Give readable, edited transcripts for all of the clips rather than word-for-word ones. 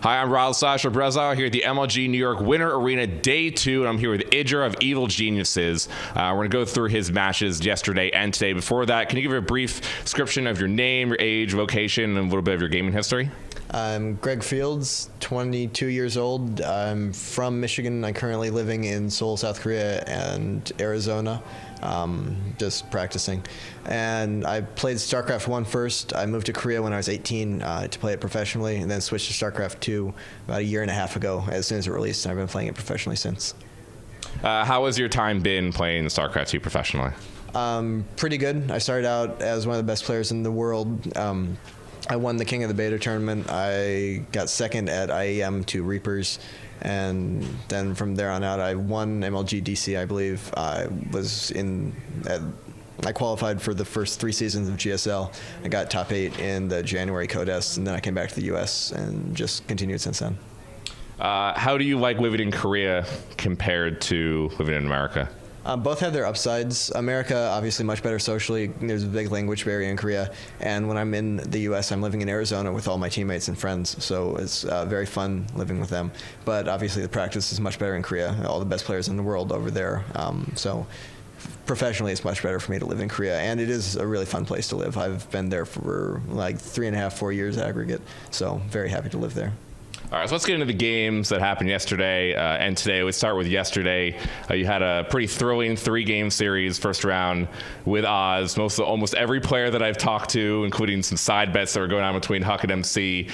Hi, I'm Rod Sasha Breslau here at the MLG New York Winter Arena Day 2, and I'm here with IdrA of Evil Geniuses. We're going to go through his matches yesterday and today. Before that, can you give a brief description of your name, your age, vocation, and a little bit of your gaming history? I'm Greg Fields, 22 years old. I'm from Michigan. I'm currently living in Seoul, South Korea, and Arizona, just practicing. And I played StarCraft 1 first. I moved to Korea when I was 18 to play it professionally, and then switched to StarCraft 2 about a year and a half ago as soon as it released, and I've been playing it professionally since. How has your time been playing StarCraft 2 professionally? Pretty good. I started out as one of the best players in the world. I won the King of the Beta tournament. I got second at IEM to Reapers, and then from there on out, I won MLG DC, I believe. I qualified for the first 3 seasons of GSL. I got top 8 in the January Codests, and then I came back to the U.S. and just continued since then. How do you like living in Korea compared to living in America? Both have their upsides. America, obviously much better socially. There's a big language barrier in Korea. And when I'm in the U.S., I'm living in Arizona with all my teammates and friends. So it's very fun living with them. But obviously the practice is much better in Korea. All the best players in the world over there. So professionally, it's much better for me to live in Korea. And it is a really fun place to live. I've been there for like 3.5, 4 years aggregate. So very happy to live there. All right, so let's get into the games that happened yesterday and today. Let's start with yesterday. You had a pretty thrilling 3-game series, first round with Oz. Almost every player that I've talked to, including some side bets that were going on between Huck and MC,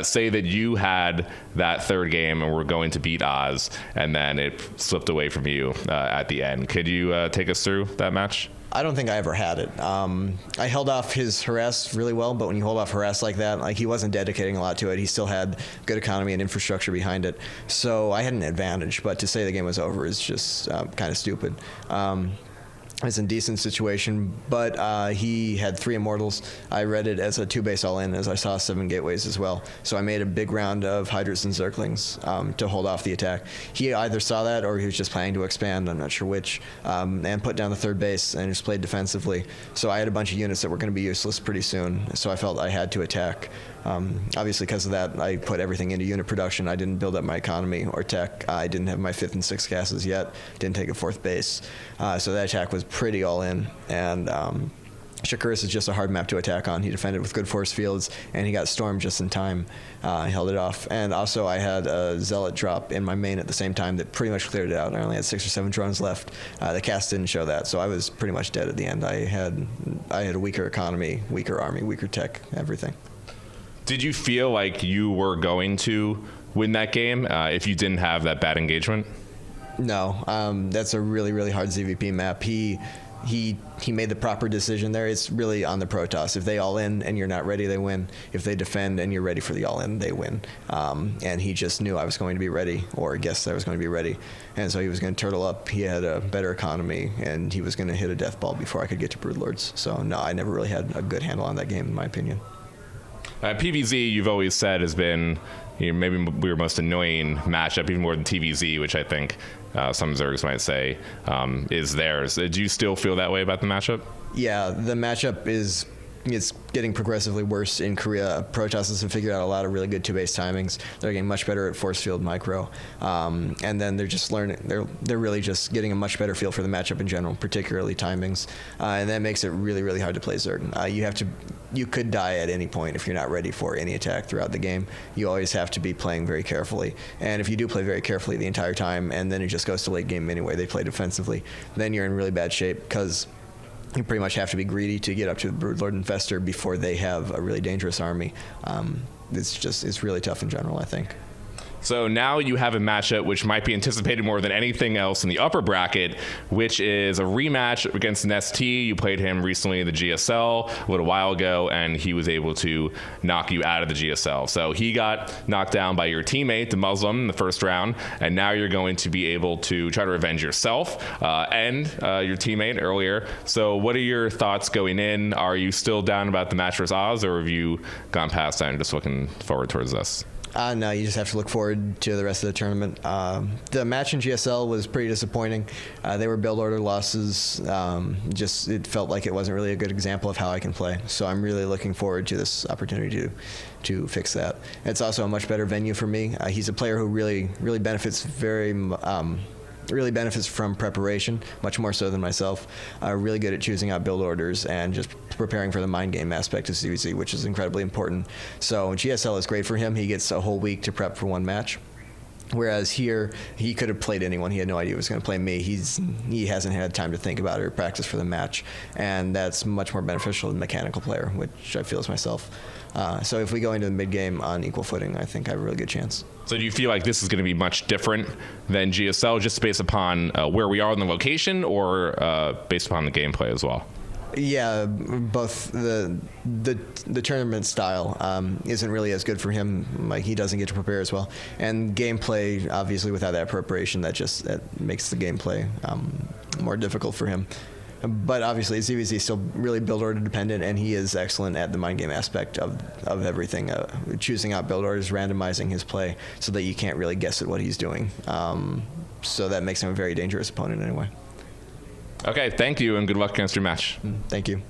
say that you had that third game and were going to beat Oz, and then it slipped away from you at the end. Could you take us through that match? I don't think I ever had it. I held off his harass really well, but when you hold off harass like that, like he wasn't dedicating a lot to it. He still had good economy and infrastructure behind it. So I had an advantage, but to say the game was over is just kind of stupid. It's a decent situation, but he had 3 immortals. I read it as a 2-base all-in, as I saw 7 gateways as well. So I made a big round of Hydras and Zerglings to hold off the attack. He either saw that or he was just planning to expand, I'm not sure which, and put down the 3rd base and just played defensively. So I had a bunch of units that were going to be useless pretty soon, so I felt I had to attack. Obviously, because of that, I put everything into unit production. I didn't build up my economy or tech. I didn't have my 5th and 6th gases yet. Didn't take a 4th base. So that attack was pretty all in. And Shakuris is just a hard map to attack on. He defended with good force fields, and he got stormed just in time. He held it off. And also, I had a Zealot drop in my main at the same time that pretty much cleared it out. I only had 6 or 7 drones left. The cast didn't show that, so I was pretty much dead at the end. I had a weaker economy, weaker army, weaker tech, everything. Did you feel like you were going to win that game if you didn't have that bad engagement? No, that's a really, really hard ZVP map. He made the proper decision there. It's really on the Protoss. If they all in and you're not ready, they win. If they defend and you're ready for the all in, they win. And he just knew I was going to be ready, or guessed I was going to be ready. And so he was going to turtle up. He had a better economy, and he was going to hit a death ball before I could get to Broodlords. So no, I never really had a good handle on that game, in my opinion. PvZ, you've always said, has been maybe your most annoying matchup, even more than TVZ, which I think some Zergs might say is theirs. Do you still feel that way about the matchup? Yeah, the matchup it's getting progressively worse in Korea. Protoss have figured out a lot of really good 2-base timings. They're getting much better at force field micro, and then they're just learning. They're really just getting a much better feel for the matchup in general, particularly timings, and that makes it really, really hard to play Zerg. You could die at any point if you're not ready for any attack throughout the game. You always have to be playing very carefully, and if you do play very carefully the entire time, and then it just goes to late game anyway, they play defensively, then you're in really bad shape because you pretty much have to be greedy to get up to the Broodlord Infestor before they have a really dangerous army. It's really tough in general, I think. So now you have a matchup which might be anticipated more than anything else in the upper bracket, which is a rematch against an ST. You played him recently in the GSL a little while ago, and he was able to knock you out of the GSL. So he got knocked down by your teammate, the Muslim, in the first round, and now you're going to be able to try to revenge yourself and your teammate earlier. So what are your thoughts going in? Are you still down about the match versus Oz, or have you gone past that and just looking forward towards this? No, you just have to look forward to the rest of the tournament. The match in GSL was pretty disappointing. They were build order losses. It felt like it wasn't really a good example of how I can play. So I'm really looking forward to this opportunity to fix that. It's also a much better venue for me. He's a player who really benefits really benefits from preparation, much more so than myself. Really good at choosing out build orders and just preparing for the mind game aspect of CVC, which is incredibly important. So GSL is great for him. He gets a whole week to prep for one match. Whereas here, he could have played anyone. He had no idea he was going to play me. He hasn't had time to think about it or practice for the match, and that's much more beneficial than mechanical player, which I feel is myself. So if we go into the mid game on equal footing, I think I have a really good chance. So do you feel like this is going to be much different than GSL, just based upon where we are in the location, or based upon the gameplay as well? Yeah, both. The tournament style isn't really as good for him. Like, he doesn't get to prepare as well, and gameplay, obviously, without that preparation, that makes the gameplay more difficult for him. But obviously, ZVZ is still really build order dependent, and he is excellent at the mind game aspect of everything, choosing out build orders, randomizing his play so that you can't really guess at what he's doing. So that makes him a very dangerous opponent anyway. Okay, thank you, and good luck against your match. Thank you.